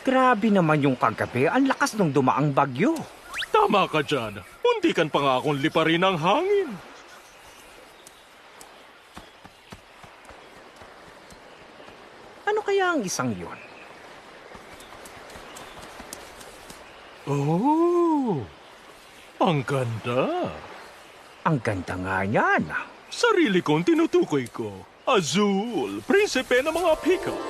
Grabe naman yung kagabi. Ang lakas ng dumaang bagyo. Tama ka dyan. Muntikan pa nga akong liparin ng hangin. Ano kaya ang isang yun? Oh, ang ganda. Ang ganda nga yan. Sarili kong tinutukoy ko. Azul, prinsipe ng mga peacock.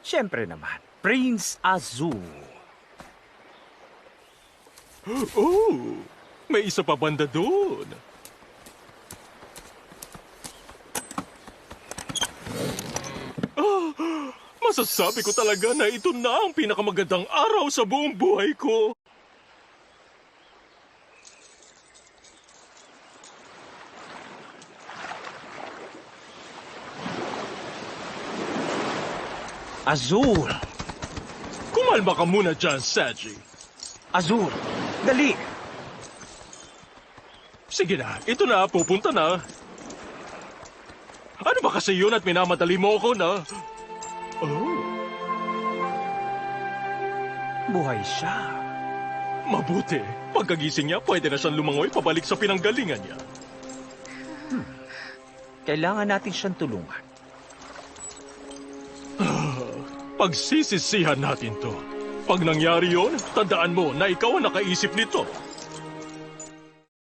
Siyempre naman, Prince Azul. Oh, may isa pa banda doon. Masasabi ko talaga na ito na ang pinakamagandang araw sa buong buhay ko. Azul! Kumalma ka muna dyan, Saji. Azul! Dali! Sige na, ito na, pupunta na. Ano ba kasi yun at minamadali mo ako na? Oh, Buhay siya. mabuti. Pagkagising niya, pwede na siyang lumangoy pabalik sa pinanggalingan niya. Kailangan natin siyang tulungan. Pagsisisihan natin to. Pag nangyari yon, tandaan mo na ikaw ang nakaisip nito.